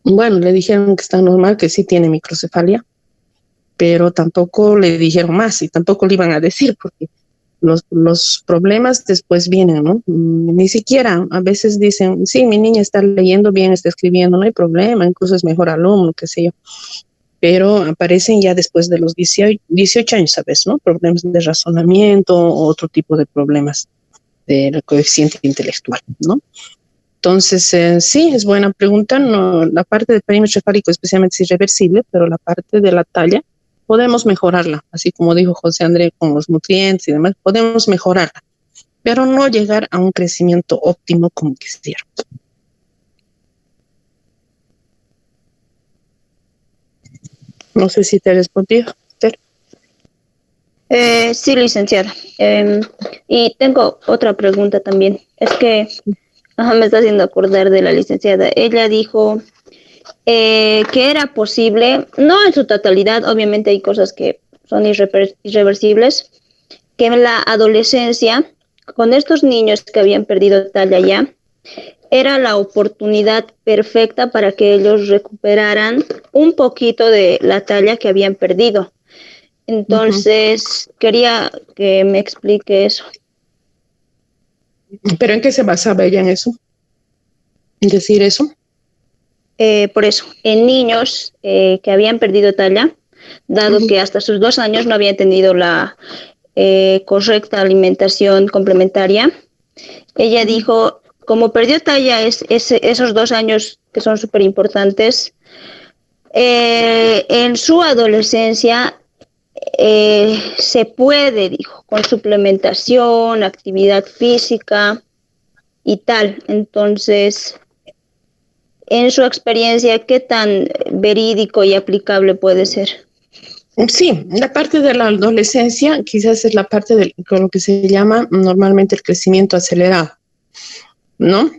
Bueno, le dijeron que está normal, que sí tiene microcefalia, pero tampoco le dijeron más y tampoco le iban a decir porque los problemas después vienen, ¿no? Ni siquiera, a veces dicen, sí, mi niña está leyendo bien, está escribiendo, no hay problema, incluso es mejor alumno, qué sé yo. Pero aparecen ya después de los 18 años, ¿sabes? ¿No? Problemas de razonamiento o otro tipo de problemas del coeficiente intelectual, ¿no? Entonces, sí, es buena pregunta. No, la parte del perímetro cefálico especialmente es irreversible, pero la parte de la talla podemos mejorarla, así como dijo José André con los nutrientes y demás, podemos mejorarla, pero no llegar a un crecimiento óptimo como quisiera. No sé si te he respondido. Sí, licenciada. Y tengo otra pregunta también. Es que me está haciendo acordar de la licenciada. Ella dijo que era posible, no en su totalidad, obviamente hay cosas que son irreversibles, que en la adolescencia, con estos niños que habían perdido talla ya, era la oportunidad perfecta para que ellos recuperaran un poquito de la talla que habían perdido. Entonces, quería que me explique eso. ¿Pero en qué se basaba ella en eso? ¿En decir eso? Por eso, en niños que habían perdido talla, dado que hasta sus 2 años no habían tenido la correcta alimentación complementaria, ella dijo, como perdió talla esos 2 años que son súper importantes, en su adolescencia se puede, dijo, con suplementación, actividad física y tal. Entonces, en su experiencia, ¿qué tan verídico y aplicable puede ser? Sí, la parte de la adolescencia quizás es la parte con lo que se llama normalmente el crecimiento acelerado, ¿no?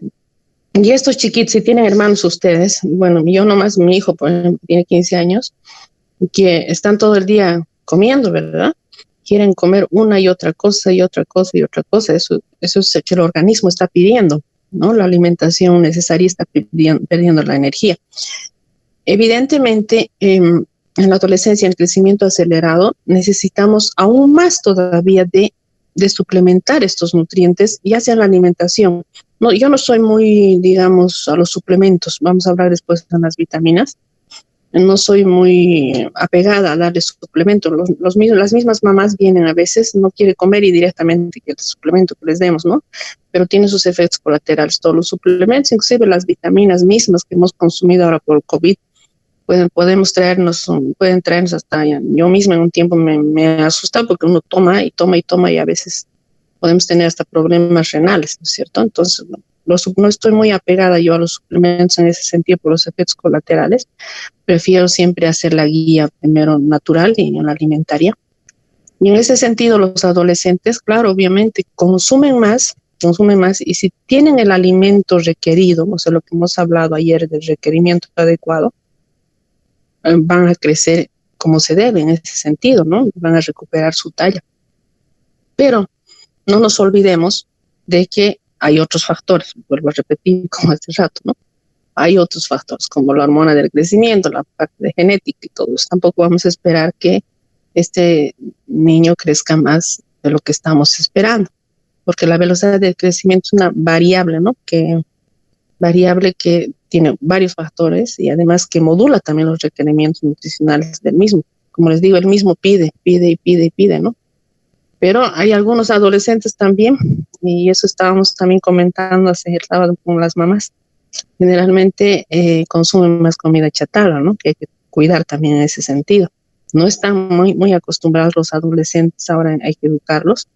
Y estos chiquitos, si tienen hermanos ustedes, bueno, yo nomás, mi hijo, por ejemplo, tiene 15 años, que están todo el día comiendo, ¿verdad? Quieren comer una y otra cosa y otra cosa y otra cosa. Eso es que el organismo está pidiendo, ¿no? La alimentación necesaria está perdiendo la energía. Evidentemente, en la adolescencia, en el crecimiento acelerado, necesitamos aún más todavía de suplementar estos nutrientes, ya sea en la alimentación. No, yo no soy muy, digamos, a los suplementos, vamos a hablar después de las vitaminas. No soy muy apegada a darles suplementos. Las mismas mamás vienen a veces, no quiere comer y directamente que el suplemento que les demos, ¿no? Pero tiene sus efectos colaterales, todos los suplementos, inclusive las vitaminas mismas que hemos consumido ahora por el COVID, pueden traernos hasta, yo misma en un tiempo me asusta porque uno toma y toma y toma y a veces podemos tener hasta problemas renales, ¿no es cierto? Entonces, no estoy muy apegada yo a los suplementos en ese sentido por los efectos colaterales. Prefiero siempre hacer la guía primero natural y en la alimentaria. Y en ese sentido, los adolescentes, claro, obviamente, consumen más, y si tienen el alimento requerido, o sea, lo que hemos hablado ayer del requerimiento adecuado, van a crecer como se debe en ese sentido, ¿no? Van a recuperar su talla. Pero no nos olvidemos de que hay otros factores, vuelvo a repetir como hace rato, ¿no? Hay otros factores como la hormona del crecimiento, la parte de genética y todo eso. Tampoco vamos a esperar que este niño crezca más de lo que estamos esperando. porque la velocidad de crecimiento es una variable, ¿no? Variable que tiene varios factores y además que modula también los requerimientos nutricionales del mismo. Como les digo, el mismo pide, ¿no? Pero hay algunos adolescentes también, y eso estábamos también comentando hace el sábado con las mamás, generalmente consumen más comida chatarra, ¿no? Que hay que cuidar también en ese sentido. No están muy acostumbrados los adolescentes, ahora hay que educarlos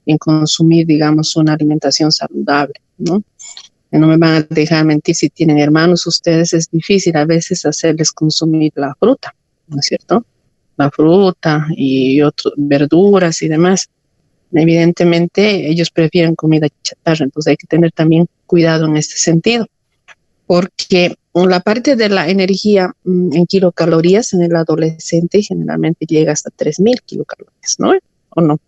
en consumir, digamos, una alimentación saludable, ¿no? No me van a dejar mentir, si tienen hermanos ustedes, es difícil a veces hacerles consumir la fruta, ¿no es cierto? La fruta y verduras y demás. Evidentemente, ellos prefieren comida chatarra, entonces hay que tener también cuidado en este sentido, porque la parte de la energía en kilocalorías en el adolescente generalmente llega hasta 3.000 kilocalorías, ¿no? ¿O no?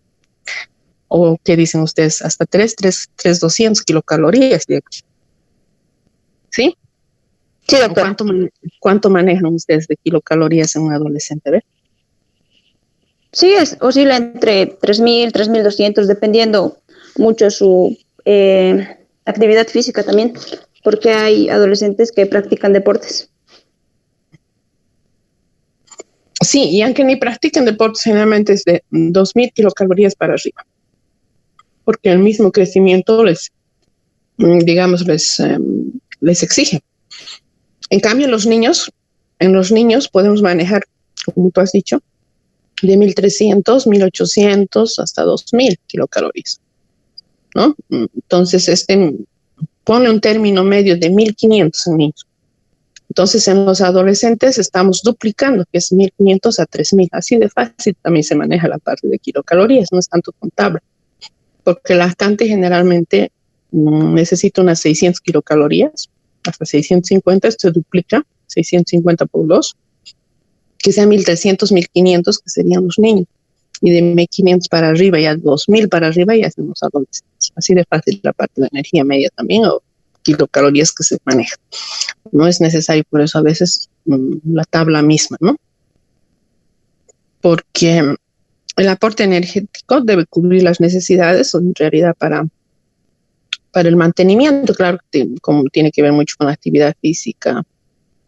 ¿O qué dicen ustedes? Hasta 3.200 kilocalorías llega. ¿Sí? Sí, doctora. ¿Cuánto manejan ustedes de kilocalorías en un adolescente? ¿Ve? Sí, oscila entre 3.000, 3.200, dependiendo mucho su actividad física también, porque hay adolescentes que practican deportes. Sí, y aunque ni practiquen deportes, generalmente es de 2.000 kilocalorías para arriba, porque el mismo crecimiento les exige. En cambio, en los niños podemos manejar, como tú has dicho, de 1.300, 1.800 hasta 2.000 kilocalorías, ¿no? Entonces, pone un término medio de 1.500 en niños. Entonces, en los adolescentes estamos duplicando, que es 1.500 a 3.000. Así de fácil también se maneja la parte de kilocalorías, no es tanto contable, porque el lactante generalmente necesita unas 600 kilocalorías, hasta 650, esto se duplica, 650 por 2, que sea 1.300, 1.500, que serían los niños, y de 1.500 para arriba, ya 2.000 para arriba, ya son los adolescentes. Así de fácil la parte de energía media también, o kilocalorías que se manejan. No es necesario, por eso a veces la tabla misma, ¿no? Porque el aporte energético debe cubrir las necesidades, o en realidad para el mantenimiento, claro, como tiene que ver mucho con la actividad física,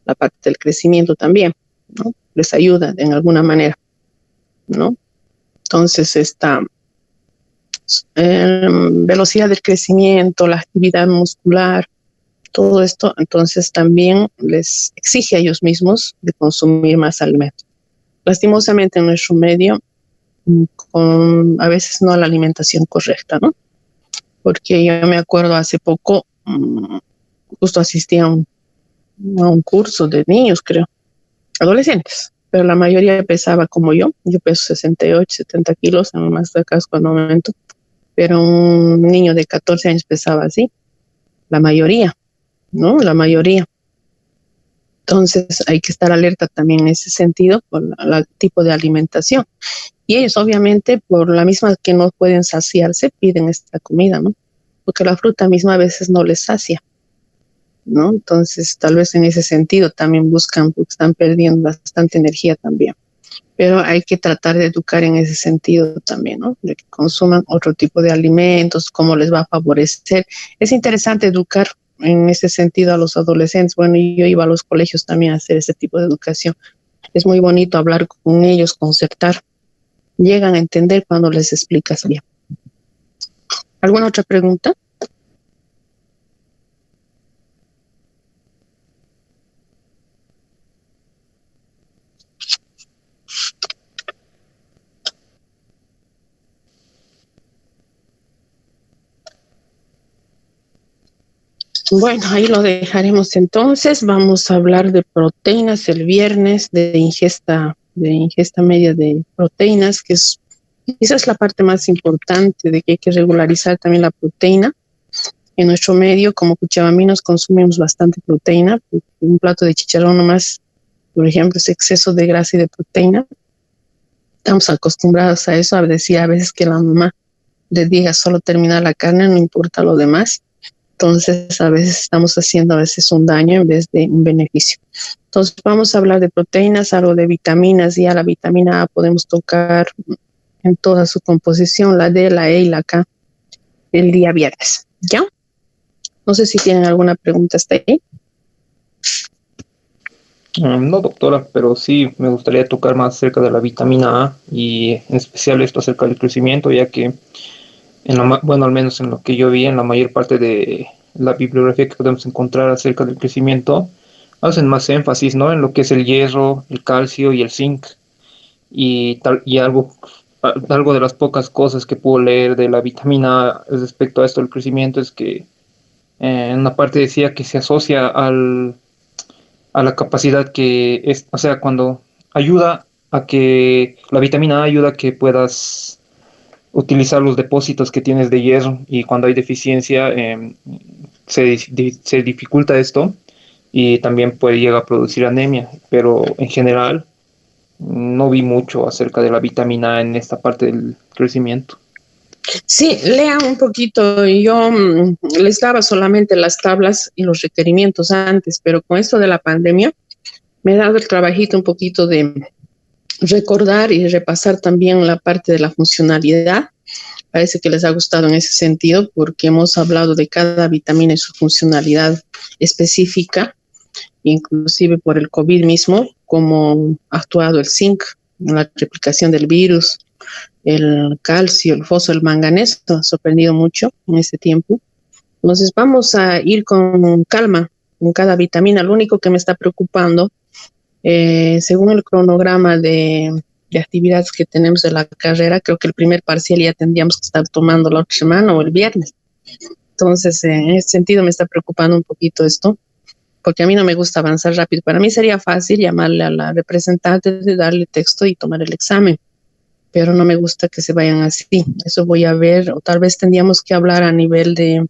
la parte del crecimiento también, ¿no? Les ayuda en alguna manera, ¿no? Entonces, esta velocidad del crecimiento, la actividad muscular, todo esto, entonces también les exige a ellos mismos de consumir más alimentos. Lastimosamente en nuestro medio, con a veces no la alimentación correcta, ¿no? Porque yo me acuerdo hace poco, justo asistí a un curso de niños, creo, adolescentes, pero la mayoría pesaba como yo peso 68, 70 kilos, en más de acá cuando aumento, pero un niño de 14 años pesaba así, la mayoría, ¿no? La mayoría. Entonces hay que estar alerta también en ese sentido por el tipo de alimentación. Y ellos obviamente por la misma que no pueden saciarse piden esta comida, ¿no? Porque la fruta misma a veces no les sacia, ¿no? Entonces tal vez en ese sentido también buscan, porque están perdiendo bastante energía también. Pero hay que tratar de educar en ese sentido también, ¿no? De que consuman otro tipo de alimentos, cómo les va a favorecer. Es interesante educar en ese sentido a los adolescentes. Bueno, yo iba a los colegios también a hacer ese tipo de educación. Es muy bonito hablar con ellos, concertar. Llegan a entender cuando les explicas bien. ¿Alguna otra pregunta? Bueno, ahí lo dejaremos entonces. Vamos a hablar de proteínas el viernes, de ingesta media de proteínas, que esa es la parte más importante, de que hay que regularizar también la proteína. En nuestro medio, como cuchabaminos, consumimos bastante proteína. Un plato de chicharrón nomás, por ejemplo, es exceso de grasa y de proteína. Estamos acostumbrados a eso, a decir a veces que la mamá le diga solo terminar la carne, no importa lo demás. Entonces, a veces estamos haciendo a veces un daño en vez de un beneficio. Entonces, vamos a hablar de proteínas, algo de vitaminas. Ya la vitamina A podemos tocar en toda su composición, la D, la E y la K. el día viernes, ¿ya? No sé si tienen alguna pregunta hasta ahí. No, doctora, pero sí me gustaría tocar más acerca de la vitamina A y en especial esto acerca del crecimiento, ya que bueno, al menos en lo que yo vi, en la mayor parte de la bibliografía que podemos encontrar acerca del crecimiento, hacen más énfasis, ¿no? En lo que es el hierro, el calcio y el zinc. Y algo de las pocas cosas que puedo leer de la vitamina A respecto a esto del crecimiento es que en una parte decía que se asocia a la capacidad que es, o sea, cuando ayuda a que la vitamina A ayuda a que puedas utilizar los depósitos que tienes de hierro y cuando hay deficiencia se dificulta esto y también puede llegar a producir anemia, pero en general no vi mucho acerca de la vitamina A en esta parte del crecimiento. Sí, lean un poquito. Yo les daba solamente las tablas y los requerimientos antes, pero con esto de la pandemia me he dado el trabajito un poquito de recordar y repasar también la parte de la funcionalidad. Parece que les ha gustado en ese sentido porque hemos hablado de cada vitamina y su funcionalidad específica, inclusive por el COVID mismo, cómo ha actuado el zinc en la replicación del virus, el calcio, el fósforo, el manganeso, ha sorprendido mucho en este tiempo. Entonces vamos a ir con calma con cada vitamina. Lo único que me está preocupando, según el cronograma de actividades que tenemos de la carrera, creo que el primer parcial ya tendríamos que estar tomando la otra semana o el viernes. Entonces, en ese sentido me está preocupando un poquito esto, porque a mí no me gusta avanzar rápido. Para mí sería fácil llamarle a la representante, de darle texto y tomar el examen, pero no me gusta que se vayan así. Eso voy a ver, o tal vez tendríamos que hablar a nivel de,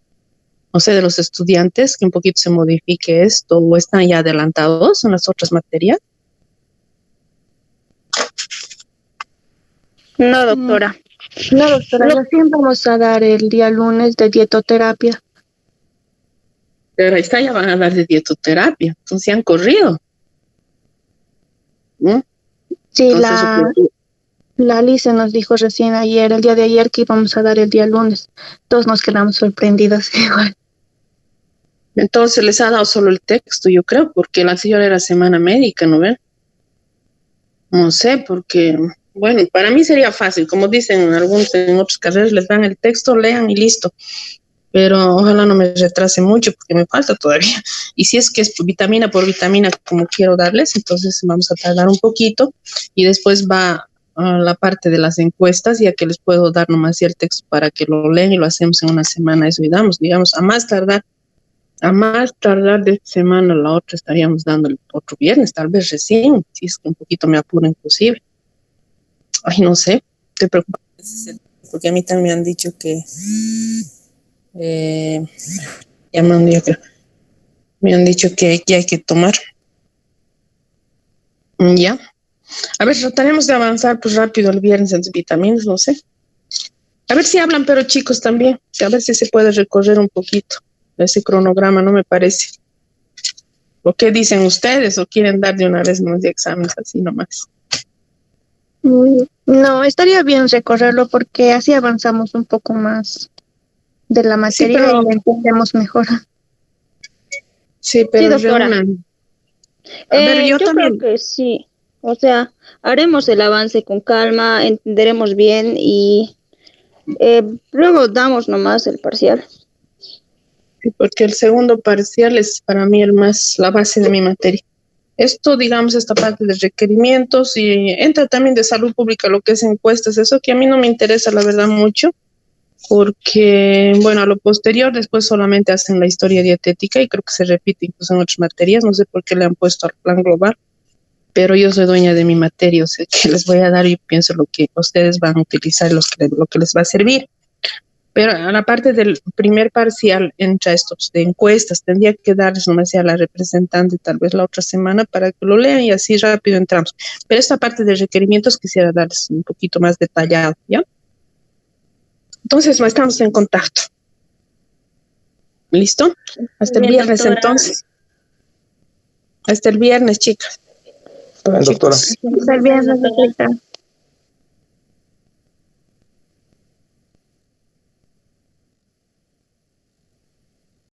no sé, de los estudiantes, que un poquito se modifique esto, o están ya adelantados en las otras materias. No, doctora. No, doctora, recién vamos a dar el día lunes de dietoterapia. Pero ahí está, ya van a dar de dietoterapia, entonces se han corrido. ¿No? Sí, Entonces, la Alice nos dijo recién ayer, el día de ayer, que íbamos a dar el día lunes. Todos nos quedamos sorprendidos igual. entonces les ha dado solo el texto, yo creo, porque la señora era semana médica, ¿no ven? No sé, porque, bueno, para mí sería fácil, como dicen en otras carreras, les dan el texto, lean y listo. Pero ojalá no me retrase mucho porque me falta todavía. Y si es que es vitamina por vitamina como quiero darles, entonces vamos a tardar un poquito y después va la parte de las encuestas, ya que les puedo dar nomás ya el texto para que lo lean y lo hacemos en una semana, eso y damos, digamos, a más tardar de esta semana, la otra estaríamos dando el otro viernes, tal vez recién, si es que un poquito me apuro inclusive. Ay, no sé, estoy preocupada, porque a mí también me han dicho que llamando yo creo. Me han dicho que hay que tomar. Ya. A ver, trataremos de avanzar pues rápido el viernes en vitaminas, no sé. A ver si hablan, pero chicos también. A ver si se puede recorrer un poquito ese cronograma, no me parece. ¿O qué dicen ustedes? ¿O quieren dar de una vez nomás de exámenes así nomás? No, estaría bien recorrerlo porque así avanzamos un poco más de la materia, sí, pero, y la entendemos mejor. Sí, pero sí, doctora. A ver, yo también creo que sí. O sea, haremos el avance con calma, entenderemos bien y luego damos nomás el parcial. Sí, porque el segundo parcial es para mí la base de mi materia. Esto, digamos, esta parte de requerimientos y entra también de salud pública, lo que es encuestas, eso que a mí no me interesa, la verdad, mucho, porque, bueno, a lo posterior después solamente hacen la historia dietética y creo que se repite incluso en otras materias, no sé por qué le han puesto al plan global, pero yo soy dueña de mi materia, o sea, que les voy a dar y pienso lo que ustedes van a utilizar, lo que les va a servir. Pero a la parte del primer parcial entra estos de encuestas, tendría que darles nomás a la representante tal vez la otra semana para que lo lean y así rápido entramos. Pero esta parte de requerimientos quisiera darles un poquito más detallado, ¿ya? Entonces, estamos en contacto. ¿Listo? Hasta el viernes, doctora. Entonces. Hasta el viernes, chicas. Doctora. Hasta el viernes, doctora.